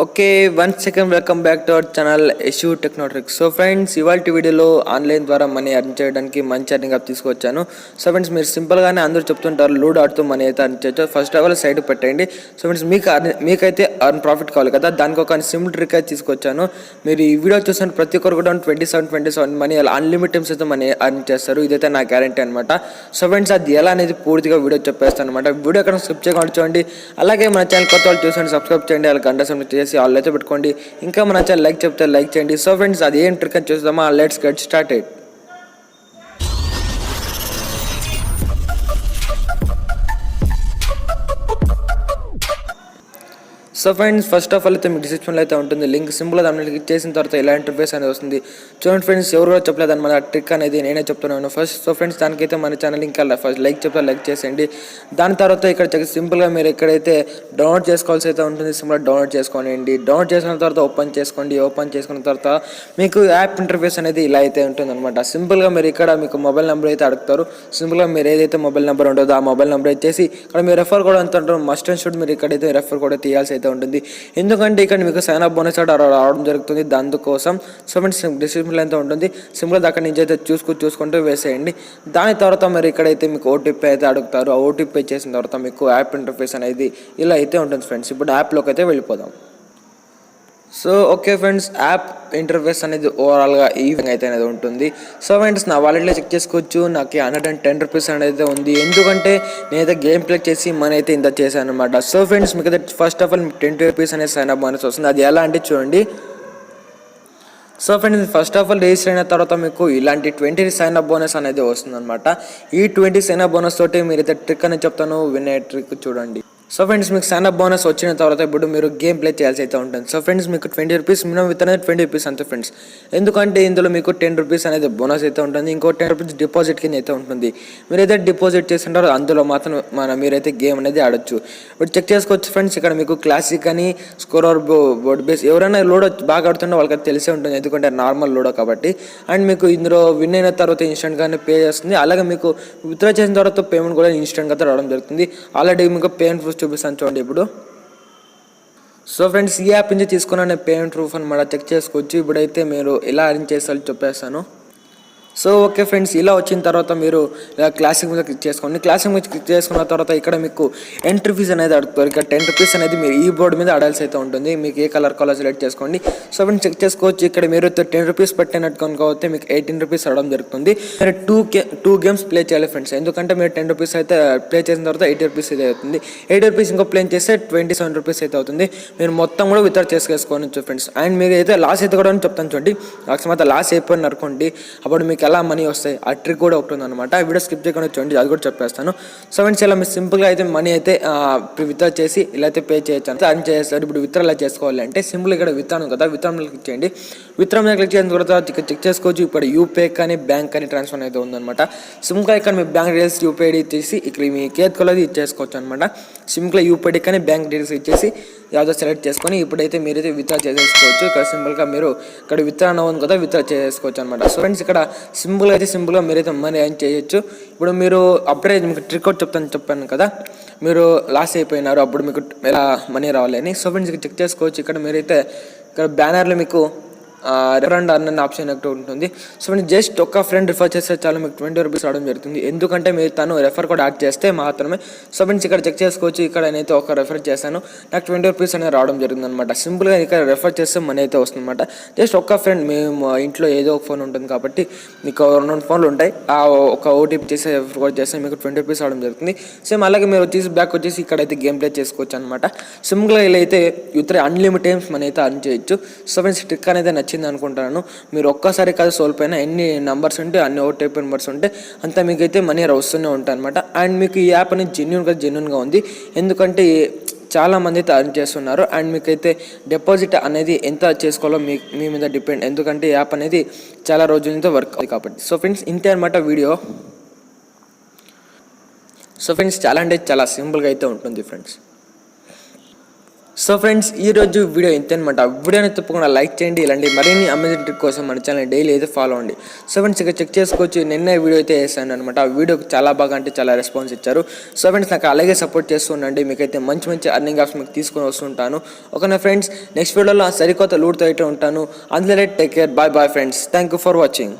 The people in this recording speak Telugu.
Okay, one second welcome back to our channel Yashu techno. So friends, ఇవాళ వీడియోలో ఆన్లైన్ ద్వారా మనీ అర్న్ చేయడానికి మంచి అర్నింగ్ యాప్ తీసుకొచ్చాను. సో ఫ్రెండ్స్, మీరు సింపుల్గానే అందరూ చెప్తుంటారు లూడో ఆడుతూ మనీ అయితే అర్న్ చేయొచ్చు. ఫస్ట్ ఆఫ్ ఆల్ సైడ్ పెట్టండి. సో ఫ్రెండ్స్, మీకైతే అర్న్ ప్రాఫిట్ కావాలి కదా, దానికి ఒక సింపుల్ ట్రిక్ అయితే తీసుకొచ్చాను. మీరు ఈ వీడియో చూసిన ప్రతి ఒక్కరు కూడా 27 మనీ అలా అన్లిమిటెడ్ టైమ్స్ అయితే మనీ అర్న్ చేస్తారు. ఇదైతే నా గ్యారంటీ అనమాట. సో ఫ్రెండ్స్, అది ఎలా అనేది పూర్తిగా వీడియో చెప్పేస్తాను అనమాట. వీడియో ఎక్కడ స్కిప్ చేయకుండా చూడండి. అలాగే మన ఛానల్ కొత్త వాళ్ళు చూసండి, సబ్స్క్రైబ్ చేయండి, అలా గంట సమయం ఆల్ అయితే పెట్టుకోండి. ఇంకా మన ఛానల్ లైక్ చెప్తే లైక్ చేయండి. సో ఫ్రెండ్స్, అది ఏం ట్రిక్ అని చూద్దామా? Let's get started. So friends, first of all అయితే మీకు డిస్క్రిప్షన్లో అయితే ఉంటుంది లింక్. సింపుల్గా దాన్ని క్లిక్ చేసిన తర్వాత ఇలా ఇంటర్ఫేస్ అనేది వస్తుంది. చూడండి ఫ్రెండ్స్, ఎవరు కూడా చెప్పలేదు అనమాట ట్రిక్ అనేది, నేనే చెప్తున్నాను ఫస్ట్. సో ఫ్రెండ్స్, దానికైతే మన ఛానల్ ఇంకా ఫస్ట్ లైక్ చెప్తే లైక్ చేసేయండి. దాని తర్వాత ఇక్కడ సింపుల్గా మీరు ఎక్కడైతే డౌన్లోడ్ చేసుకోవాల్సి అయితే ఉంటుంది, సింపుల్గా డౌన్లోడ్ చేసుకోండి. డౌన్లోడ్ చేసుకున్న తర్వాత ఓపెన్ చేసుకోండి. ఓపెన్ చేసుకున్న తర్వాత మీకు యాప్ ఇంటర్ఫేస్ అనేది ఇలా అయితే ఉంటుంది అనమాట. సింపుల్గా మీరు ఇక్కడ మీకు మొబైల్ నెంబర్ అయితే అడుగుతారు. సింపుల్గా మీరు ఏదైతే మొబైల్ నెంబర్ ఉంటుందో ఆ మొబైల్ నెంబర్ ఇచ్చేసి ఇక్కడ మీరు రెఫర్ కూడా ఎంత ఉంటారు, మస్ట్ అండ్ షుడ్ మీరు ఇక్కడైతే రెఫర్ కూడా తీయాల్సి అయితే ఉంటుంది. ఎందుకంటే ఇక్కడ మీకు సైన్ అప్ బోనస్ రావడం జరుగుతుంది దానికోసం. సో ఫ్రెండ్స్, డిస్క్రిప్షన్లో అయితే ఉంటుంది. సింపుల్గా అక్కడ నుంచి అయితే చూసుకుంటూ వేసేయండి. దాని తర్వాత మీరు ఇక్కడైతే మీకు ఓటీపీ అయితే అడుగుతారు. ఆ ఓటీపీ చేసిన తర్వాత మీకు యాప్ ఇంటర్ఫేస్ అనేది ఇలా అయితే ఉంటుంది ఫ్రెండ్స్. ఇప్పుడు యాప్లోకి అయితే వెళ్ళిపోదాం. So okay friends, app interface అనేది ఓవరాల్గా ఈ విధంగా అయితే అనేది ఉంటుంది. సో ఫ్రెండ్స్, నా వాలెట్లో చెక్ చేసుకోవచ్చు. నాకు 110 రూపీస్ అనేది ఉంది. ఎందుకంటే నేనైతే గేమ్ ప్లే చేసి మనీ అయితే ఇంత చేశాను అనమాట. సో ఫ్రెండ్స్, మీకు అయితే ఫస్ట్ ఆఫ్ ఆల్ 20 రూపీస్ అనేది సైన్ అప్ బోనస్ వస్తుంది. అది ఎలా అంటే చూడండి. So friends, first of all register అయిన తర్వాత మీకు ఇలాంటి 20 సైన్ అప్ బోనస్ అనేది వస్తుంది అనమాట. ఈ 20 సైన్ అప్ బోనస్ తోటి మీరైతే ట్రిక్ అనేది చెప్తాను, వినే ట్రిక్ చూడండి. సో ఫ్రెండ్స్, మీకు సైన్ అప్ బోనస్ వచ్చిన తర్వాత ఇప్పుడు మీరు గేమ్ ప్లే చేయాల్సి అయితే ఉంటుంది. సో ఫ్రెండ్స్, మీకు 20 రూపీస్ మినిమం విత్ అనేది 20 రూపీస్ అంతే ఫ్రెండ్స్. ఎందుకంటే ఇందులో మీకు 10 రూపీస్ అనేది బోనస్ అయితే ఉంటుంది. ఇంకో 10 రూపీస్ డిపాజిట్ కింద అయితే ఉంటుంది. మీరైతే డిపాజిట్ చేస్తుంటారో అందులో మాత్రం మీరైతే గేమ్ అనేది ఆడొచ్చు. ఇప్పుడు చెక్ చేసుకోవచ్చు ఫ్రెండ్స్. ఇక్కడ మీకు క్లాసిక్ అని స్కోరర్ బోర్డ్ బేస్ ఎవరైనా లూడో బాగా ఆడుతుంటే వాళ్ళకి తెలిసే ఉంటుంది, ఎందుకంటే నార్మల్ లూడో కాబట్టి. అండ్ మీకు ఇందులో విన్ అయిన తర్వాత ఇన్స్టెంట్గానే పే చేస్తుంది. అలాగే మీకు విత్డ్రా చేసిన తర్వాత పేమెంట్ కూడా ఇన్స్టెంట్గా రావడం జరుగుతుంది. ఆల్రెడీ మీకు పేమెంట్ ప్రూఫ్ చూపిస్తాను చూడండి ఇప్పుడు. సో ఫ్రెండ్స్, ఈ యాప్ నుంచి తీసుకున్న పేమెంట్ ప్రూఫ్ అనమాట, చెక్ చేసుకోవచ్చు. ఇప్పుడైతే మీరు ఎలా అరేంజ్ చేస్తారో చెప్పేస్తాను. సో ఓకే ఫ్రెండ్స్, ఇలా వచ్చిన తర్వాత మీరు క్లాసిక్ మీద క్లిక్ చేసుకోండి. క్లాసిక్ మీద క్లిక్ చేసుకున్న తర్వాత ఇక్కడ మీకు ఎంట్రీ ఫీజ్ అనేది అడుగుతారు. ఇక్కడ 10 రూపీస్ అనేది మీరు ఈ బోర్డు మీద ఆడాల్సి అయితే ఉంటుంది. మీకు ఏ కలర్ సెలెక్ట్ చేసుకోండి. సో ఫ్రెండ్స్, చెక్ చేసుకోవచ్చు. ఇక్కడ మీరు 10 రూపీస్ పెట్టినట్టు కనుకోతే మీకు 18 రూపీస్ రావడం జరుగుతుంది. మీరు టూ గేమ్స్ ప్లే చేయాలి ఫ్రెండ్స్. ఎందుకంటే మీరు 10 రూపీస్ అయితే ప్లే చేసిన తర్వాత 80 రూపీస్ అయితే అవుతుంది. 80 రూపీస్ ఇంకో ప్లే చేస్తే 27 రూపీస్ అయితే అవుతుంది. మీరు మొత్తం కూడా విత్డ్రా చేసుకోవచ్చు ఫ్రెండ్స్. అండ్ మీరు అయితే లాస్ అయితే కూడా చెప్తాను చూడండి. అకస్మాత్ లాస్ అయిపోయిన అనుకోండి, అప్పుడు మీకు ఎలా మనీ వస్తాయి ఆ ట్రిక్ కూడా ఒకటి ఉందన్నమాట. వీడియో స్కిప్ చేయకుండా చూడండి, అది కూడా చెప్పేస్తాను. సో ఫ్రెండ్స్, ఇలా మీరు సింపుల్గా అయితే మనీ అయితే విత్డ్రా చేసి ఇలా అయితే పే చేయొచ్చు అంటే అర్న్ చేస్తారు. ఇప్పుడు విత్డ్రా ఎలా చేసుకోవాలి అంటే సింపుల్ ఇక్కడ విత్డ్రా కదా, విత్డ్రా మీద క్లిక్ చేయండి. విత్డ్రా మీద క్లిక్ చేసిన తర్వాత ఇక్కడ చెక్ చేసుకోవచ్చు. ఇప్పుడు యూపీఐ కానీ బ్యాంక్ కానీ ట్రాన్స్ఫర్ అయితే ఉందన్నమాట. సింపుల్గా ఇక్కడ మీ బ్యాంక్ డీటెయిల్స్ యూపీఐ తీసి ఇక్కడ మీ కేత్ ఇచ్చేసుకోవచ్చు అనమాట. సింపుల్గా యూపీఐ కానీ బ్యాంక్ డీటెయిల్స్ ఇచ్చేసి యాదో సెలెక్ట్ చేసుకొని ఇప్పుడైతే మీరైతే విత్డ్రా చేసేసుకోవచ్చు. ఇక్కడ సింపుల్గా మీరు ఇక్కడ విత్డ్రా ఉంది కదా, విత్డ్రా చేసుకోవచ్చు అనమాట. సో ఫ్రెండ్స్, ఇక్కడ సింపుల్గా మీరైతే మనీ ఎర్న్ చేయొచ్చు. ఇప్పుడు మీరు అప్పుడే మీకు ట్రిక్ అవుట్ చెప్పాను కదా, మీరు లాస్ అయిపోయినారు, అప్పుడు మీకు ఎలా మనీ రావాలని. సో ఫ్రెండ్స్, చెక్ చేసుకోవచ్చు. ఇక్కడ మీరైతే ఇక్కడ బ్యానర్లో మీకు రెఫర్ అండ్ అర్న్ అనే ఆప్షన్ ఎక్కువ ఉంటుంది. సో మీరు జస్ట్ ఒక్క ఫ్రెండ్ రిఫర్ చేస్తే చాలు మీకు 20 రూపీస్ రావడం జరుగుతుంది. ఎందుకంటే మీరు తను రెఫర్ కూడా యాడ్ చేస్తే మాత్రమే. సో ఫ్రెండ్స్, ఇక్కడ చెక్ చేసుకోవచ్చు. ఇక్కడ నేనైతే ఒక రెఫర్ చేశాను, నాకు 20 రూపీస్ అనేది రావడం జరుగుతుంది అనమాట. సింపుల్గా ఇక్కడ రెఫర్ చేస్తే మనీ అయితే వస్తుంది అనమాట. జస్ట్ ఒక్క ఫ్రెండ్, మేము ఇంట్లో ఏదో ఒక ఫోన్ ఉంటుంది కాబట్టి మీకు 2 ఫోన్లు ఉంటాయి, ఆ ఒక ఓటీపీ చేసి రెఫర్ కూడా చేస్తే మీకు 20 రూపీస్ రావడం జరుగుతుంది. సేమ్ అలాగే మీరు బ్యాక్ వచ్చేసి ఇక్కడైతే గేమ్ ప్లే చేసుకోవచ్చు అనమాట. సింపుల్గా ఇలా అయితే విత్ అన్లిమిటెడ్ టైమ్స్ మనీ అయితే అర్న్ చేయొచ్చు. సో ఫ్రెండ్స్, ట్రిక్ అనేది నచ్చింది అనుకుంటాను. మీరు ఒక్కసారి కాదు సోల్పోయినా ఎన్ని నెంబర్స్ ఉంటే అన్ని ఓటీపీ నెంబర్స్ ఉంటే అంతా మీకైతే మనీ వస్తూనే ఉంటాయి అనమాట. అండ్ మీకు ఈ యాప్ అనేది జెన్యున్గా ఉంది. ఎందుకంటే చాలామంది అయితే అర్న్ చేస్తున్నారు. అండ్ మీకైతే డిపాజిట్ అనేది ఎంత చేసుకోవాలో మీ మీద డిపెండ్. ఎందుకంటే ఈ యాప్ అనేది చాలా రోజుల నుంచి వర్క్ అవుతుంది కాబట్టి. సో ఫ్రెండ్స్, ఇంతే అనమాట వీడియో. సో ఫ్రెండ్స్, చాలా అంటే చాలా సింపుల్గా అయితే ఉంటుంది ఫ్రెండ్స్. సో ఫ్రెండ్స్ ఈ రోజు వీడియో ఇంతే అనమాట. వీడియోని తప్పకుండా లైక్ చేయండి. ఇలాంటి మరిన్ని అమేజింగ్ ట్రిక్ కోసం మన ఛానల్ డైలీ అయితే ఫాలో అండి. సో ఫ్రెండ్స్ ఇక్కడ చెక్ చేసుకోవచ్చు, నిన్న వీడియో అయితే వేసాను అనమాట. ఆ వీడియోకి చాలా బాగా అంటే చాలా రెస్పాన్స్ ఇచ్చారు. సో ఫ్రెండ్స్ నాకు అలాగే సపోర్ట్ చేస్తూ ఉండండి. మీకైతే మంచి మంచి అర్నింగ్ యాప్స్ మీకు తీసుకొని వస్తుంటాను. ఓకేనా ఫ్రెండ్స్, నెక్స్ట్ వీడియోలో సరికొత్త లూట్తో అయితే ఉంటాను. అందులో take care, bye bye friends. Thank you for watching.